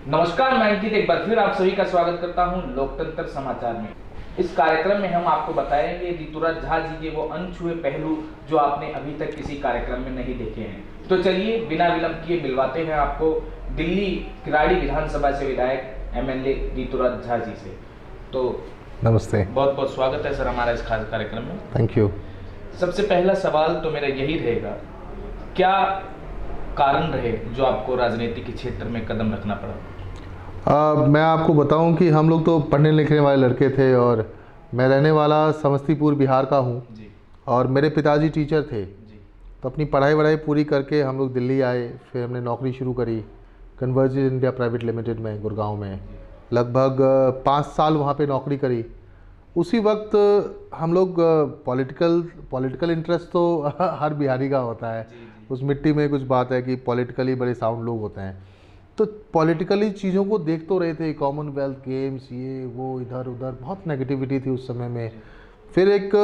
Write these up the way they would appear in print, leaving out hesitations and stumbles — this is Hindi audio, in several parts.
नमस्कार, मैं अंकित एक बार फिर आप सभी का स्वागत करता हूं लोकतंत्र समाचार में। इस कार्यक्रम में हम आपको बताएंगे ऋतुराज झा जी के वो अनछुए पहलू जो आपने अभी तक किसी कार्यक्रम में नहीं देखे हैं। तो चलिए बिना विलंब किए मिलवाते हैं आपको दिल्ली किराड़ी विधानसभा से विधायक एमएलए ऋतुराज झा जी से। तो नमस्ते, बहुत बहुत स्वागत है सर हमारा इस खास कार्यक्रम में। Thank you. सबसे पहला सवाल तो मेरा यही रहेगा, क्या कारण रहे जो आपको राजनीति के क्षेत्र में कदम रखना पड़ा? मैं आपको बताऊं कि हम लोग तो पढ़ने लिखने वाले लड़के थे और मैं रहने वाला समस्तीपुर बिहार का हूं जी और मेरे पिताजी टीचर थे। जी तो अपनी पढ़ाई वढ़ाई पूरी करके हम लोग दिल्ली आए, फिर हमने नौकरी शुरू करी कन्वर्जेंस इंडिया प्राइवेट लिमिटेड में गुड़गांव में। लगभग 5 साल वहाँ पे नौकरी करी। उसी वक्त हम लोग पॉलिटिकल इंटरेस्ट तो हर बिहारी का होता है। उस मिट्टी में कुछ बात है कि पॉलिटिकली बड़े साउंड लोग होते हैं, तो पॉलिटिकली चीज़ों को देख तो रहे थे, कॉमनवेल्थ गेम्स ये वो इधर उधर, बहुत नेगेटिविटी थी उस समय में। फिर एक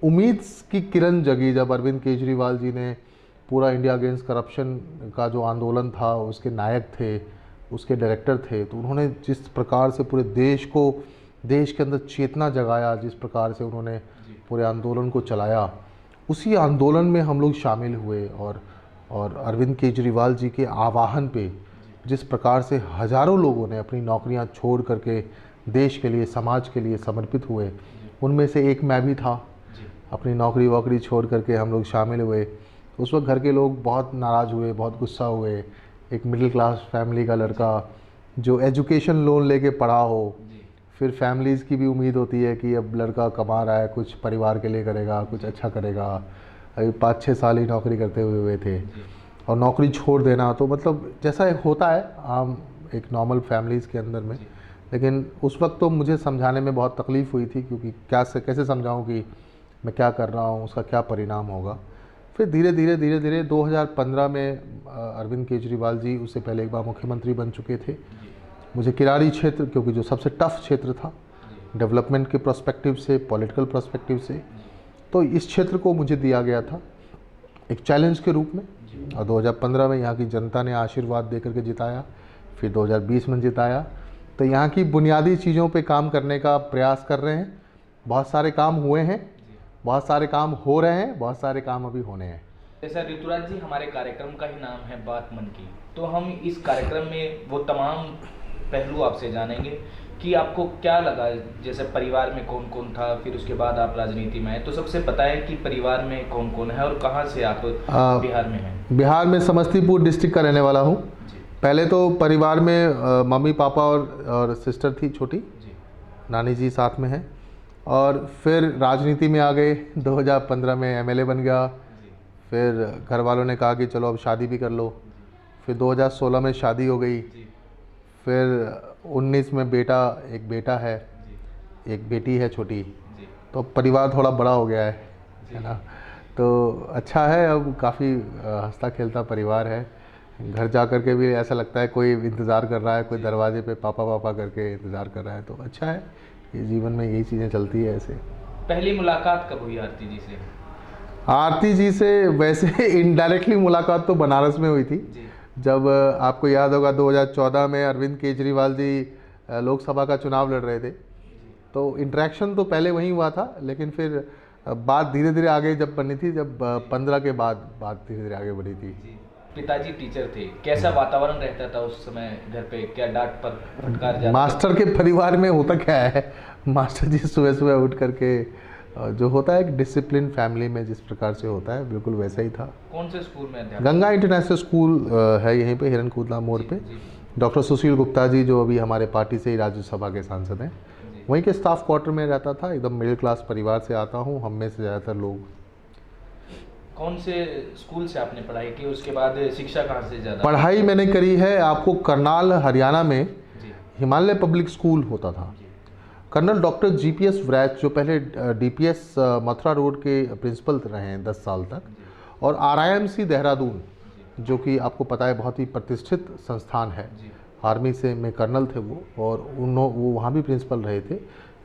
उम्मीद की किरण जगी जब अरविंद केजरीवाल जी ने पूरा इंडिया अगेंस्ट करप्शन का जो आंदोलन था उसके नायक थे, उसके डायरेक्टर थे। तो उन्होंने जिस प्रकार से पूरे देश के अंदर चेतना जगाया, जिस प्रकार से उन्होंने पूरे आंदोलन को चलाया, उसी आंदोलन में हम लोग शामिल हुए। और अरविंद केजरीवाल जी के आह्वान पे जिस प्रकार से हज़ारों लोगों ने अपनी नौकरियां छोड़ करके देश के लिए, समाज के लिए समर्पित हुए, उनमें से एक मैं भी था। अपनी नौकरी वोकरी छोड़ करके हम लोग शामिल हुए। उस वक्त घर के लोग बहुत नाराज़ हुए, बहुत गुस्सा हुए। एक मिडिल क्लास फैमिली का लड़का जो एजुकेशन लोन लेके पढ़ा हो, फिर फैमिलीज़ की भी उम्मीद होती है कि अब लड़का कमा रहा है, कुछ परिवार के लिए करेगा, कुछ अच्छा करेगा। अभी 5-6 साल ही नौकरी करते हुए थे और नौकरी छोड़ देना तो मतलब जैसा एक होता है आम एक नॉर्मल फैमिलीज़ के अंदर में। लेकिन उस वक्त तो मुझे समझाने में बहुत तकलीफ़ हुई थी, क्योंकि कैसे समझाऊं कि मैं क्या कर रहा हूं, उसका क्या परिणाम होगा। फिर धीरे धीरे 2015 में अरविंद केजरीवाल जी उससे पहले एक बार मुख्यमंत्री बन चुके थे। मुझे किराड़ी क्षेत्र, क्योंकि जो सबसे टफ क्षेत्र था डेवलपमेंट के पर्सपेक्टिव से, पॉलिटिकल पर्सपेक्टिव से, तो इस क्षेत्र को मुझे दिया गया था एक चैलेंज के रूप में। और 2015 में यहाँ की जनता ने आशीर्वाद दे करके जिताया, फिर 2020 में जिताया। तो यहाँ की बुनियादी चीज़ों पे काम करने का प्रयास कर रहे हैं। बहुत सारे काम हुए हैं, बहुत सारे काम हो रहे हैं, बहुत सारे काम अभी होने हैं। जैसा ऋतुराज जी, हमारे कार्यक्रम का ही नाम है बात मन की, तो हम इस कार्यक्रम में वो तमाम पहलू आपसे जानेंगे कि आपको क्या लगा। जैसे परिवार में कौन कौन था, फिर उसके बाद आप राजनीति में आए, तो सबसे बताएं कि परिवार में कौन कौन है और कहाँ से आप बिहार में हैं? बिहार में समस्तीपुर डिस्ट्रिक्ट का रहने वाला हूँ। पहले तो परिवार में मम्मी पापा और सिस्टर थी छोटी, नानी जी साथ में हैं। और फिर राजनीति में आ गए, 2015 में एमएलए बन गया। फिर घर वालों ने कहा कि चलो अब शादी भी कर लो। फिर 2016 में शादी हो गई। फिर 19 में एक बेटा है, एक बेटी है छोटी। तो परिवार थोड़ा बड़ा हो गया है ना। तो अच्छा है, अब काफ़ी हंसता खेलता परिवार है। घर जा कर के भी ऐसा लगता है कोई इंतज़ार कर रहा है, कोई दरवाजे पे पापा पापा करके इंतज़ार कर रहा है। तो अच्छा है, ये जीवन में यही चीज़ें चलती है ऐसे। पहली मुलाकात कब हुई आरती जी से? आरती जी से वैसे इनडायरेक्टली मुलाकात तो बनारस में हुई थी। जब आपको याद होगा 2014 में अरविंद केजरीवाल जी लोकसभा का चुनाव लड़ रहे थे, तो इंटरेक्शन तो पहले वहीं हुआ था, लेकिन फिर बात धीरे धीरे आगे जब बनी थी, जब 15 के बाद बात धीरे धीरे आगे बढ़ी थी। पिताजी टीचर थे, कैसा वातावरण रहता था उस समय घर पे? क्या डांट पर फटकार जाता? मास्टर के परिवार में होता क्या है, मास्टर जी सुबह सुबह उठ करके जो होता है एक डिसिप्लिन फैमिली में जिस प्रकार से होता है, बिल्कुल वैसा ही था। कौन से स्कूल में अध्यापक? गंगा इंटरनेशनल स्कूल है यहीं पे हिरनकूदला मोड़ पे। डॉक्टर सुशील गुप्ता जी जो अभी हमारे पार्टी से ही राज्यसभा के सांसद हैं, वहीं के स्टाफ क्वार्टर में रहता था। एकदम मिडिल क्लास परिवार से आता हूँ, हम में से ज़्यादातर लोग। कौन से स्कूल से आपने पढ़ाई की, उसके बाद शिक्षा कहाँ से ज़्यादा? पढ़ाई मैंने करी है आपको करनाल हरियाणा में हिमालय पब्लिक स्कूल होता था। कर्नल डॉक्टर जीपीएस व्रैच जो पहले डीपीएस मथुरा रोड के प्रिंसिपल रहे हैं 10 साल तक, और आरआईएमसी देहरादून जो कि आपको पता है बहुत ही प्रतिष्ठित संस्थान है, आर्मी से में कर्नल थे वो, और वो वहाँ भी प्रिंसिपल रहे थे।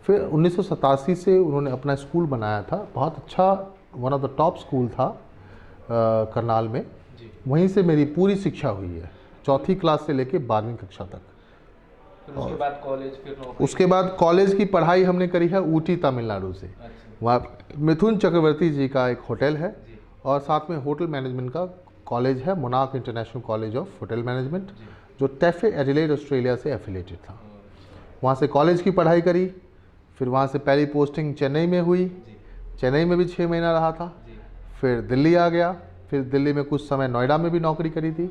फिर 1987 से उन्होंने अपना स्कूल बनाया था, बहुत अच्छा, one of the top school था करनाल में। वहीं से मेरी पूरी शिक्षा हुई है, चौथी क्लास से लेकर 12वीं कक्षा तक। फिर उसके बाद कॉलेज, फिर नौकरी। उसके बाद कॉलेज की पढ़ाई हमने करी है ऊटी तमिलनाडु से। अच्छा। वहाँ मिथुन चक्रवर्ती जी का एक होटल है जी। और साथ में होटल मैनेजमेंट का कॉलेज है, Monarch International College of Hotel Management, जी। जो टैफे एडिलेड ऑस्ट्रेलिया से एफिलेटेड था। वहाँ से कॉलेज की पढ़ाई करी, फिर वहाँ से पहली पोस्टिंग चेन्नई में हुई। जी। चेन्नई में भी 6 महीना रहा था। जी। फिर दिल्ली आ गया, फिर दिल्ली में कुछ समय नोएडा में भी नौकरी करी थी,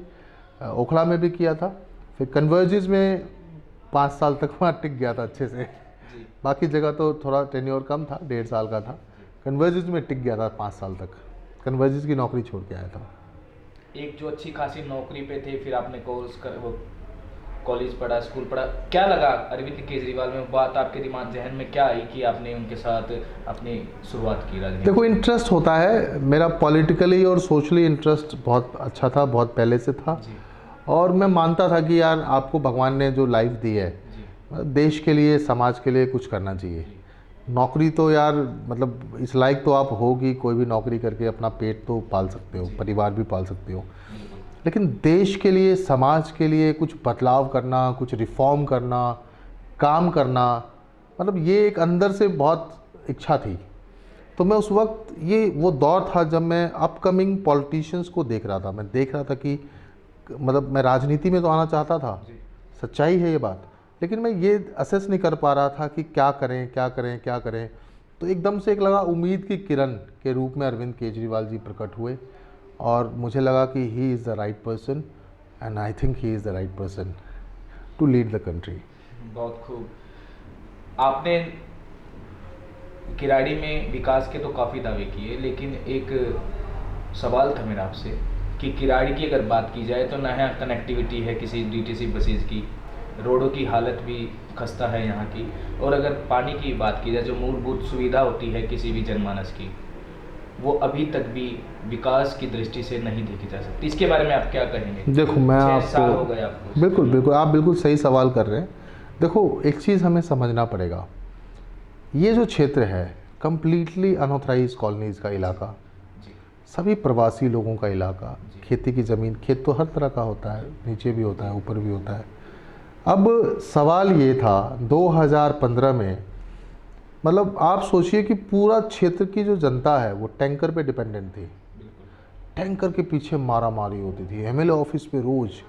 ओखला में भी किया था। फिर कन्वर्जिस में 5 साल तक वहाँ टिक गया था अच्छे से। जी। बाकी जगह तो थोड़ा टेन्योर कम था, 1.5 साल का था। कन्वर्जिस में टिक गया था 5 साल तक। कन्वर्जिस की नौकरी छोड़ के आया था। एक जो अच्छी खासी नौकरी पे थे, फिर आपने वो कॉलेज पढ़ा, स्कूल पढ़ा, क्या लगा अरविंद केजरीवाल में? बात आपके दिमाग जहन में क्या आई कि आपने उनके साथ अपनी शुरुआत की राजनीति? देखो, इंटरेस्ट होता है मेरा, पॉलिटिकली और सोशली इंटरेस्ट बहुत अच्छा था, बहुत पहले से था। जी। और मैं मानता था कि यार आपको भगवान ने जो लाइफ दी है, जी। देश के लिए, समाज के लिए कुछ करना चाहिए। नौकरी तो यार मतलब इस लायक तो आप हो कि कोई भी नौकरी करके अपना पेट तो पाल सकते हो, परिवार भी पाल सकते हो, लेकिन देश के लिए, समाज के लिए कुछ बदलाव करना, कुछ रिफॉर्म करना, काम करना, मतलब ये एक अंदर से बहुत इच्छा थी। तो मैं उस वक्त, ये वो दौर था जब मैं अपकमिंग पॉलिटिशियंस को देख रहा था। मैं देख रहा था कि मतलब मैं राजनीति में तो आना चाहता था, सच्चाई है ये बात, लेकिन मैं ये असेस नहीं कर पा रहा था कि क्या करें, क्या करें, क्या करें। तो एकदम से एक लगा, उम्मीद की किरण के रूप में अरविंद केजरीवाल जी प्रकट हुए और मुझे लगा कि he is the right person and I think he is the right person to lead the country. बहुत खूब। आपने किराड़ी में विकास के तो काफ़ी दावे किए, लेकिन एक सवाल था मेरा आपसे कि किराड़ी की अगर बात की जाए तो ना यहाँ कनेक्टिविटी है किसी डीटीसी बसेज की, रोडों की हालत भी खस्ता है यहाँ की, और अगर पानी की बात की जाए, जो मूलभूत सुविधा होती है किसी भी जनमानस की, वो अभी तक भी विकास की दृष्टि से नहीं देखी जा सकती। इसके बारे में आप क्या कहेंगे? देखो, मैं 6 साल हो आपको, गए आपको। बिल्कुल बिल्कुल, आप बिल्कुल सही सवाल कर रहे हैं। देखो, एक चीज़ हमें समझना पड़ेगा, ये जो क्षेत्र है कंप्लीटली अनऑथराइज कॉलोनीज़ का इलाका, सभी प्रवासी लोगों का इलाका, खेती की ज़मीन, खेत तो हर तरह का होता है, नीचे भी होता है, ऊपर भी होता है। अब सवाल ये था 2015 में, मतलब आप सोचिए कि पूरा क्षेत्र की जो जनता है वो टैंकर पे डिपेंडेंट थी। टैंकर के पीछे मारा मारी होती थी। एमएलए ऑफिस पे रोज़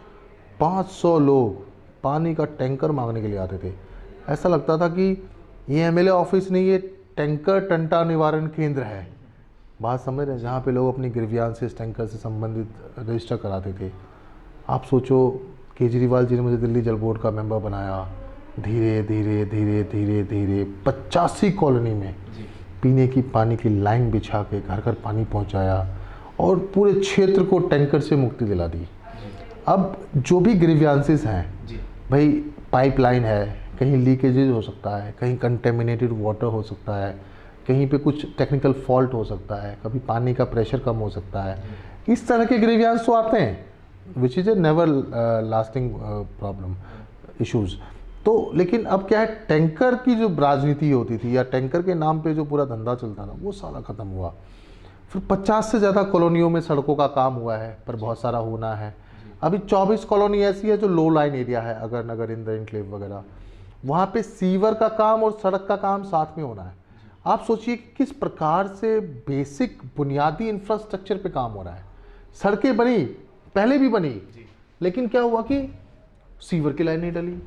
500 लोग पानी का टैंकर मांगने के लिए आते थे। ऐसा लगता था कि ये एमएलए ऑफिस नहीं, ये टैंकर टंटा निवारण केंद्र है। बात समझ रहे हैं, जहाँ पे लोग अपनी ग्रीवियांसेस टैंकर से संबंधित रजिस्टर कराते थे। आप सोचो, केजरीवाल जी ने मुझे दिल्ली जल बोर्ड का मेंबर बनाया, धीरे धीरे धीरे धीरे धीरे 85 कॉलोनी में पीने की पानी की लाइन बिछा के घर घर पानी पहुंचाया और पूरे क्षेत्र को टैंकर से मुक्ति दिला दी। अब जो भी ग्रीवियांसेस हैं भाई, पाइपलाइन है, कहीं लीकेजेज हो सकता है, कहीं कंटेमिनेटेड वाटर हो सकता है, कहीं पे कुछ टेक्निकल फॉल्ट हो सकता है, कभी पानी का प्रेशर कम हो सकता है, इस तरह के ग्रीवियांस तो आते हैं, which is a never lasting problem issues. तो लेकिन अब क्या है, टैंकर की जो राजनीति होती थी या टैंकर के नाम पे जो पूरा धंधा चलता था वो सारा ख़त्म हुआ। फिर 50 से ज़्यादा कॉलोनियों में सड़कों का काम हुआ है, पर बहुत सारा होना है। अभी 24 कॉलोनी ऐसी है जो लो लाइन एरिया है, अगर नगर इंद्र इनक्लेव वगैरह, वहाँ पे सीवर का काम और सड़क का काम साथ में होना है। आप सोचिए कि किस प्रकार से बेसिक बुनियादी इंफ्रास्ट्रक्चर पे काम हो रहा है। सड़कें बनी, पहले भी बनी, लेकिन क्या हुआ कि सीवर की लाइन नहीं डली,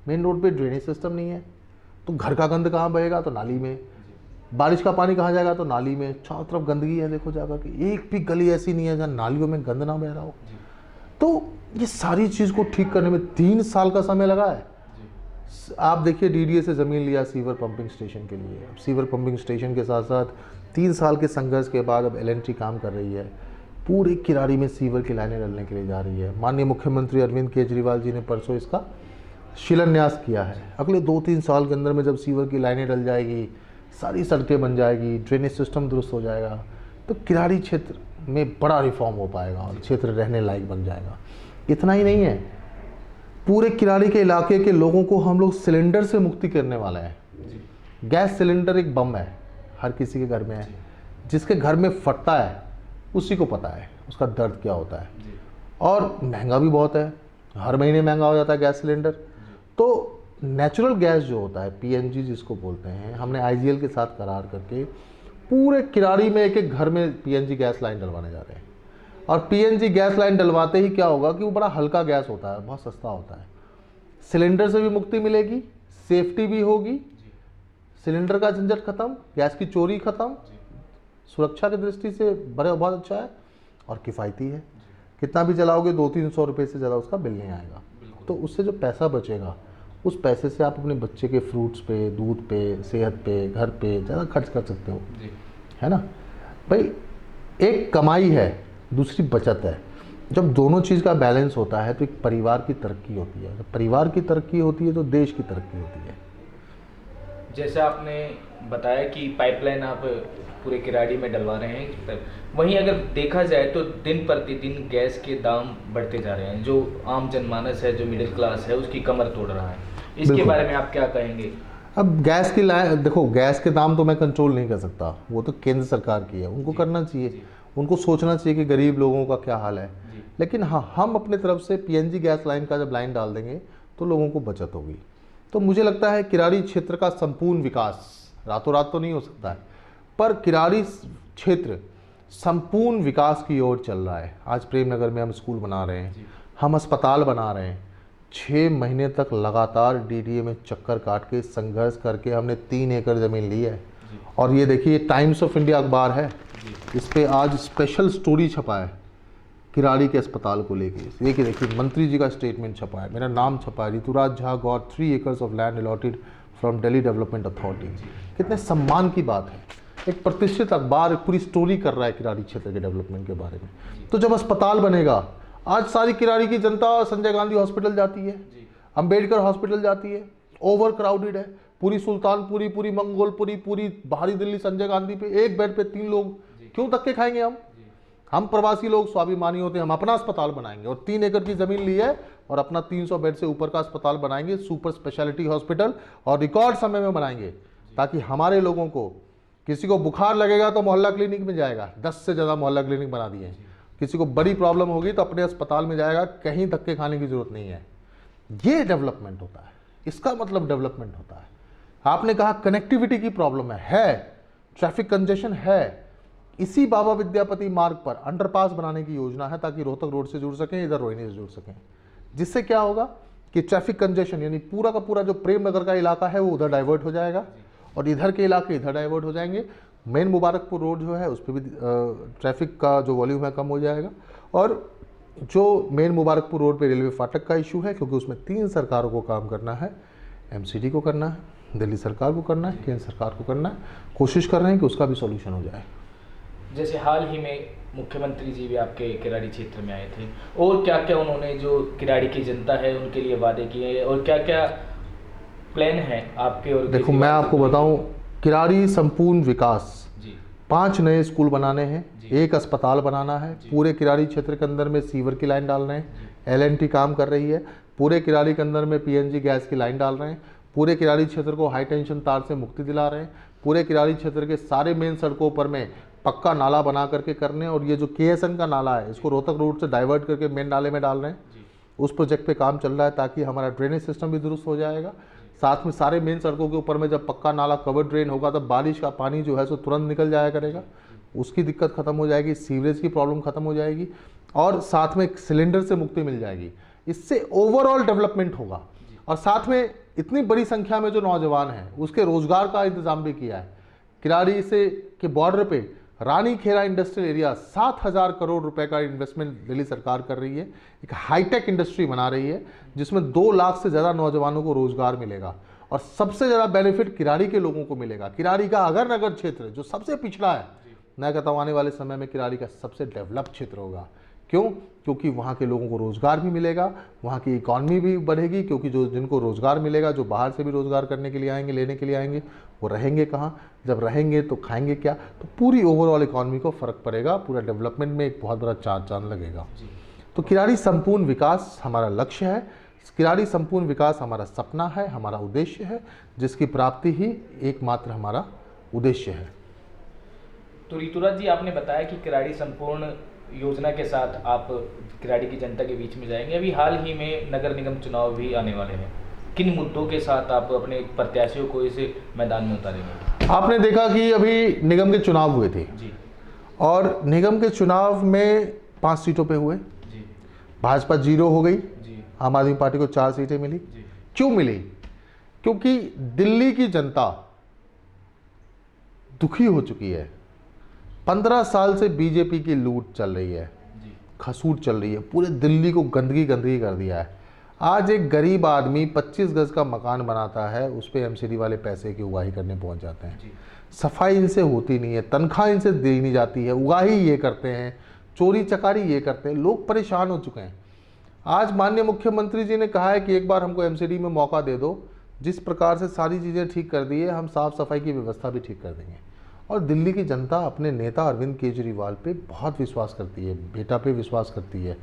मेन रोड पे ड्रेनेज सिस्टम नहीं है, तो घर का गंद कहाँ बहेगा? तो नाली में। बारिश का पानी कहाँ जाएगा? तो नाली में। चारों तरफ गंदगी है, देखो जाकर के, एक भी गली ऐसी नहीं है जहाँ नालियों में गंद ना बह रहा हो। तो ये सारी चीज़ को ठीक करने में 3 साल का समय लगा है। आप देखिए, डीडीए से ज़मीन लिया सीवर पंपिंग स्टेशन के लिए। अब सीवर पंपिंग स्टेशन के साथ साथ 3 साल के संघर्ष के बाद अब एलएनटी काम कर रही है, पूरे किराड़ी में सीवर की लाइनें डलने के लिए जा रही है। माननीय मुख्यमंत्री अरविंद केजरीवाल जी ने परसों इसका शिलान्यास किया है। अगले 2-3 साल के अंदर में जब सीवर की लाइनें डल जाएगी, सारी सड़कें बन जाएगी, ड्रेनेज सिस्टम दुरुस्त हो जाएगा, तो किराड़ी क्षेत्र में बड़ा रिफॉर्म हो पाएगा और क्षेत्र रहने लायक बन जाएगा। इतना ही नहीं है, पूरे किराड़ी के इलाके के लोगों को हम लोग सिलेंडर से मुक्ति करने वाले हैं। गैस सिलेंडर एक बम है, हर किसी के घर में है। जिसके घर में फटता है उसी को पता है उसका दर्द क्या होता है। और महंगा भी बहुत है, हर महीने महंगा हो जाता है गैस सिलेंडर। तो नेचुरल गैस जो होता है पीएनजी जिसको बोलते हैं, हमने आईजीएल के साथ करार करके पूरे किराड़ी में एक एक घर में पीएनजी गैस लाइन डलवाने जा रहे हैं। और पीएनजी गैस लाइन डलवाते ही क्या होगा कि वो बड़ा हल्का गैस होता है, बहुत सस्ता होता है, सिलेंडर से भी मुक्ति मिलेगी, सेफ्टी भी होगी, सिलेंडर का झंझट खत्म, गैस की चोरी खत्म, सुरक्षा की दृष्टि से बहुत अच्छा है और किफ़ायती है। कितना भी चलाओगे 200-300 रुपये से ज़्यादा उसका बिल नहीं आएगा। तो उससे जो पैसा बचेगा उस पैसे से आप अपने बच्चे के फ्रूट्स पे, दूध पे, सेहत पे, घर पे ज़्यादा खर्च कर सकते हो, है ना भाई। एक कमाई है, दूसरी बचत है। जब दोनों चीज़ का बैलेंस होता है तो एक परिवार की तरक्की होती है। जब परिवार की तरक्की होती है तो देश की तरक्की होती है। जैसे आपने बताया कि पाइपलाइन आप पूरे किराड़ी में डलवा रहे हैं, वहीं अगर देखा जाए तो दिन प्रतिदिन गैस के दाम बढ़ते जा रहे हैं। जो आम जनमानस है, जो मिडिल क्लास है, उसकी कमर तोड़ रहा है। इसके बारे में आप क्या कहेंगे? अब गैस की लाइन देखो, गैस के दाम तो मैं कंट्रोल नहीं कर सकता, वो तो केंद्र सरकार की है, उनको करना चाहिए, उनको सोचना चाहिए कि गरीब लोगों का क्या हाल है। लेकिन हाँ, हम अपने तरफ से पीएनजी गैस लाइन का जब लाइन डाल देंगे तो लोगों को बचत होगी। तो मुझे लगता है किराड़ी क्षेत्र का संपूर्ण विकास रातों रात तो नहीं हो सकता है, पर किराड़ी क्षेत्र संपूर्ण विकास की ओर चल रहा है। आज प्रेमनगर में हम स्कूल बना रहे हैं, हम अस्पताल बना रहे हैं। 6 महीने तक लगातार डीडीए में चक्कर काट के संघर्ष करके हमने 3 एकड़ ज़मीन ली है। और ये देखिए, टाइम्स ऑफ इंडिया अखबार है, इस पर आज स्पेशल स्टोरी छपा है किराड़ी के अस्पताल को लेके। ये कि देखिए, मंत्री जी का स्टेटमेंट छपा है, मेरा नाम छपा है, Rituraj Jha got 3 acres of land allotted from Delhi development authority. कितने सम्मान की बात है, एक प्रतिष्ठित अखबार पूरी स्टोरी कर रहा है किराड़ी क्षेत्र के डेवलपमेंट के बारे में। तो जब अस्पताल बनेगा, आज सारी किराड़ी की जनता संजय गांधी हॉस्पिटल जाती है, अंबेडकर हॉस्पिटल जाती है, ओवर क्राउडेड है, पूरी सुल्तानपुरी, पूरी मंगोलपुरी, पूरी बाहरी दिल्ली संजय गांधी पे एक बेड पे 3 लोग, क्यों धक्के खाएंगे हम प्रवासी लोग स्वाभिमानी होते हैं, हम अपना अस्पताल बनाएंगे और 3 एकड़ की जमीन ली है और अपना 300 बेड से ऊपर का अस्पताल बनाएंगे, सुपर स्पेशलिटी हॉस्पिटल, और रिकॉर्ड समय में बनाएंगे, ताकि हमारे लोगों को, किसी को बुखार लगेगा तो मोहल्ला क्लिनिक में जाएगा, 10 से ज़्यादा मोहल्ला क्लिनिक बना दिए हैं। किसी को बड़ी प्रॉब्लम होगी तो अपने अस्पताल में जाएगा, कहीं धक्के खाने की जरूरत नहीं है। ये डेवलपमेंट होता है, इसका मतलब डेवलपमेंट होता है। आपने कहा कनेक्टिविटी की प्रॉब्लम है, ट्रैफिक कंजेशन है। इसी बाबा विद्यापति मार्ग पर अंडरपास बनाने की योजना है, ताकि रोहतक रोड से जुड़ सकें, इधर रोहिणी से जुड़ सकें। जिससे क्या होगा कि ट्रैफिक कंजेशन, यानी पूरा का पूरा जो प्रेमनगर का इलाका है वो उधर डाइवर्ट हो जाएगा और इधर के इलाके इधर डाइवर्ट हो जाएंगे। मेन मुबारकपुर रोड जो है उस पर भी ट्रैफिक का जो वॉल्यूम है कम हो जाएगा। और जो मेन मुबारकपुर रोड पे रेलवे फाटक का इशू है, क्योंकि उसमें 3 सरकारों को काम करना है, एमसीडी को करना है, दिल्ली सरकार को करना है, केंद्र सरकार को करना है, कोशिश कर रहे हैं कि उसका भी सॉल्यूशन हो जाए। जैसे हाल ही में मुख्यमंत्री जी भी आपके किराड़ी क्षेत्र में आए थे, और क्या क्या उन्होंने जो किराड़ी की जनता है उनके लिए वादे किए, और क्या क्या प्लान है आपके? और देखो, मैं आपको बताऊं, किराड़ी संपूर्ण विकास, 5 नए स्कूल बनाने हैं, 1 अस्पताल बनाना है, पूरे किराड़ी क्षेत्र के अंदर में सीवर की लाइन डाल रहे हैं, एलएनटी काम कर रही है, पूरे किराड़ी के अंदर में पीएनजी गैस की लाइन डाल रहे हैं, पूरे किराड़ी क्षेत्र को हाई टेंशन तार से मुक्ति दिला रहे हैं, पूरे किराड़ी क्षेत्र के सारे मेन सड़कों पर में पक्का नाला बना करके करने, और ये जो केएसएन का नाला है इसको रोहतक रोड से डाइवर्ट करके मेन नाले में डाल रहे हैं। उस प्रोजेक्ट पे काम चल रहा है, ताकि हमारा ड्रेनेज सिस्टम भी दुरुस्त हो जाएगा। साथ में सारे मेन सड़कों के ऊपर में जब पक्का नाला कवर ड्रेन होगा तब बारिश का पानी जो है सो तुरंत निकल जाया करेगा, उसकी दिक्कत खत्म हो जाएगी, सीवरेज की प्रॉब्लम खत्म हो जाएगी, और साथ में सिलेंडर से मुक्ति मिल जाएगी। इससे ओवरऑल डेवलपमेंट होगा। और साथ में इतनी बड़ी संख्या में जो नौजवान हैं उसके रोजगार का इंतजाम भी किया है। किराड़ी से के बॉर्डर पे रानी खेरा इंडस्ट्रियल एरिया 7,000 करोड़ रुपए का इन्वेस्टमेंट दिल्ली सरकार कर रही है, एक हाईटेक इंडस्ट्री बना रही है, जिसमें 2 लाख से ज़्यादा नौजवानों को रोजगार मिलेगा, और सबसे ज़्यादा बेनिफिट किराड़ी के लोगों को मिलेगा। किराड़ी का अगर नगर क्षेत्र जो सबसे पिछड़ा है, मैं कहता हूँ आने वाले समय में किराड़ी का सबसे डेवलप क्षेत्र होगा। क्यों? क्योंकि वहाँ के लोगों को रोज़गार भी मिलेगा, वहाँ की इकॉनमी भी बढ़ेगी, क्योंकि जो जिनको रोज़गार मिलेगा, जो बाहर से भी रोज़गार करने के लिए आएंगे, लेने के लिए आएंगे, वो रहेंगे कहाँ? जब रहेंगे तो खाएंगे क्या? तो पूरी ओवरऑल इकॉनमी को फ़र्क पड़ेगा, पूरा डेवलपमेंट में एक बहुत बड़ा चांद लगेगा। तो किराड़ी संपूर्ण विकास हमारा लक्ष्य है, किराड़ी संपूर्ण विकास हमारा सपना है, हमारा उद्देश्य है, जिसकी प्राप्ति ही एकमात्र हमारा उद्देश्य है। तो ऋतुराज जी, आपने बताया कि किराड़ी संपूर्ण योजना के साथ आप किराड़ी की जनता के बीच में जाएंगे। अभी हाल ही में नगर निगम चुनाव भी आने वाले हैं, किन मुद्दों के साथ आप अपने प्रत्याशियों को इस मैदान में उतारेंगे? आपने देखा कि अभी निगम के चुनाव हुए थे जी और निगम के चुनाव में 5 सीटों पे हुए, जी भाजपा 0 हो गई, जी आम आदमी पार्टी को 4 सीटें मिली। जी क्यों मिली? क्योंकि दिल्ली की जनता दुखी हो चुकी है। 15 साल से बीजेपी की लूट चल रही है, जी खसूट चल रही है, पूरे दिल्ली को गंदगी गंदगी कर दिया है। आज एक गरीब आदमी 25 गज का मकान बनाता है, उस पर एमसीडी वाले पैसे की उगाही करने पहुंच जाते हैं। जी सफाई इनसे होती नहीं है, तनख्वाह इनसे दी नहीं जाती है, उगाही ये करते हैं, चोरी चकारी ये करते हैं। लोग परेशान हो चुके हैं। आज माननीय मुख्यमंत्री जी ने कहा है कि एक बार हमको एमसीडी में मौका दे दो, जिस प्रकार से सारी चीज़ें ठीक कर दी है, हम साफ़ सफाई की व्यवस्था भी ठीक कर देंगे। और दिल्ली की जनता अपने नेता अरविंद केजरीवाल पे बहुत विश्वास करती है, बेटा पे विश्वास करती है।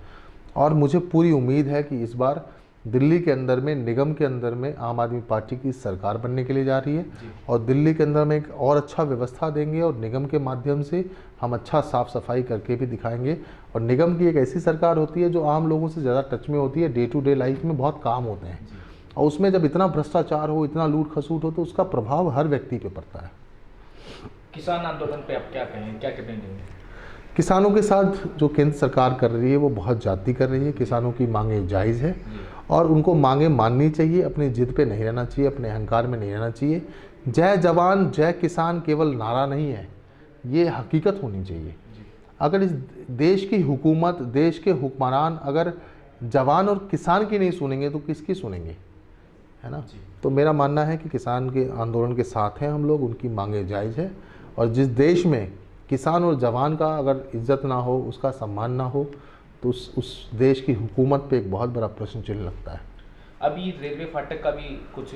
और मुझे पूरी उम्मीद है कि इस बार दिल्ली के अंदर में, निगम के अंदर में आम आदमी पार्टी की सरकार बनने के लिए जा रही है और दिल्ली के अंदर में एक और अच्छा व्यवस्था देंगे और निगम के माध्यम से हम अच्छा साफ़ सफाई करके भी दिखाएंगे। और निगम की एक ऐसी सरकार होती है जो आम लोगों से ज़्यादा टच में होती है, डे टू डे लाइफ में बहुत काम होते हैं। और उसमें जब इतना भ्रष्टाचार हो, इतना लूट खसूट हो, तो उसका प्रभाव हर व्यक्ति पे पड़ता है। किसान आंदोलन पे आप क्या कहें, क्या टिप्पणी देंगे? किसानों के साथ जो केंद्र सरकार कर रही है वो बहुत ज़्यादती कर रही है। किसानों की मांगें जायज़ है और उनको मांगें माननी चाहिए, अपनी जिद पे नहीं रहना चाहिए, अपने अहंकार में नहीं रहना चाहिए। जय जवान जय किसान केवल नारा नहीं है, ये हकीकत होनी चाहिए। अगर इस देश की हुकूमत, देश के हुक्मरान अगर जवान और किसान की नहीं सुनेंगे तो किसकी सुनेंगे, है ना? तो मेरा मानना है कि किसान के आंदोलन के साथ हैं हम लोग, उनकी मांगें जायज़ है। और जिस देश में किसान और जवान का अगर इज्जत ना हो, उसका सम्मान ना हो, तो उस देश की हुकूमत पे एक बहुत बड़ा प्रश्न चिन्ह लगता है। अभी रेलवे फाटक का भी कुछ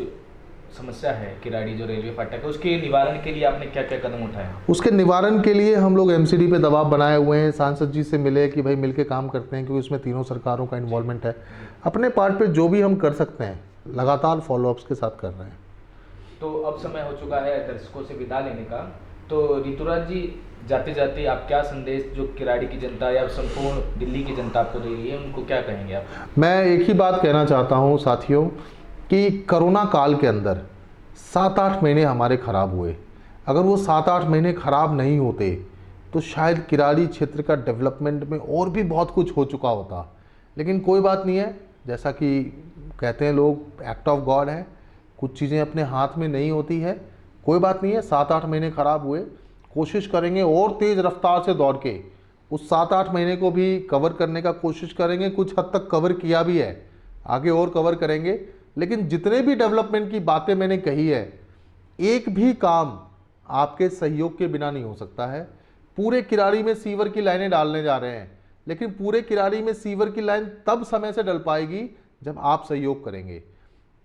समस्या है, किराड़ी जो रेलवे फाटक है, उसके निवारण के लिए आपने क्या क्या कदम उठाए? उसके निवारण के लिए हम लोग एमसीडी पे दबाव बनाए हुए हैं। सांसद जी से मिले कि भाई मिलके काम करते हैं, क्योंकि उसमें तीनों सरकारों का इन्वॉल्वमेंट है। अपने पार्ट पे जो भी हम कर सकते हैं लगातार फॉलोअप्स के साथ कर रहे हैं। तो अब समय हो चुका है दर्शकों से विदा लेने का। तो ऋतुराज जी, जाते जाते आप क्या संदेश जो किराड़ी की जनता या संपूर्ण दिल्ली की जनता आपको दे रही है, उनको क्या कहेंगे आप? मैं एक ही बात कहना चाहता हूं साथियों कि कोरोना काल के अंदर 7-8 महीने हमारे ख़राब हुए। अगर वो 7-8 महीने ख़राब नहीं होते तो शायद किराड़ी क्षेत्र का डेवलपमेंट में और भी बहुत कुछ हो चुका होता। लेकिन कोई बात नहीं है, जैसा कि कहते हैं लोग, एक्ट ऑफ गॉड है, कुछ चीज़ें अपने हाथ में नहीं होती है। कोई बात नहीं है, 7-8 महीने ख़राब हुए, कोशिश करेंगे और तेज़ रफ्तार से दौड़ के उस 7-8 महीने को भी कवर करने का कोशिश करेंगे। कुछ हद तक कवर किया भी है, आगे और कवर करेंगे। लेकिन जितने भी डेवलपमेंट की बातें मैंने कही है, एक भी काम आपके सहयोग के बिना नहीं हो सकता है। पूरे किराड़ी में सीवर की लाइनें डालने जा रहे हैं, लेकिन पूरे किराड़ी में सीवर की लाइन तब समय से डल पाएगी जब आप सहयोग करेंगे।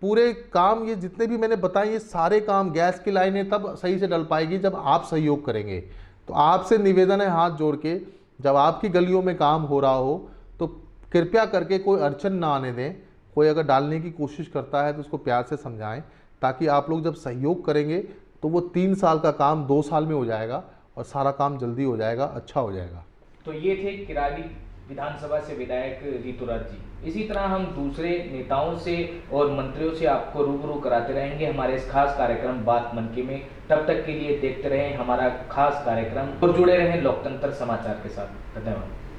पूरे काम ये जितने भी मैंने बताए, ये सारे काम, गैस की लाइनें तब सही से डल पाएगी जब आप सहयोग करेंगे। तो आपसे निवेदन है हाथ जोड़ के, जब आपकी गलियों में काम हो रहा हो तो कृपया करके कोई अड़चन ना आने दें। कोई अगर डालने की कोशिश करता है तो उसको प्यार से समझाएं, ताकि आप लोग जब सहयोग करेंगे तो वो 3 साल का काम 2 साल में हो जाएगा और सारा काम जल्दी हो जाएगा, अच्छा हो जाएगा। तो ये थे किराड़ी विधानसभा से विधायक ऋतुराज जी। इसी तरह हम दूसरे नेताओं से और मंत्रियों से आपको रूबरू कराते रहेंगे हमारे इस खास कार्यक्रम बात मन की में। तब तक के लिए देखते रहें हमारा खास कार्यक्रम और जुड़े रहें लोकतंत्र समाचार के साथ। धन्यवाद।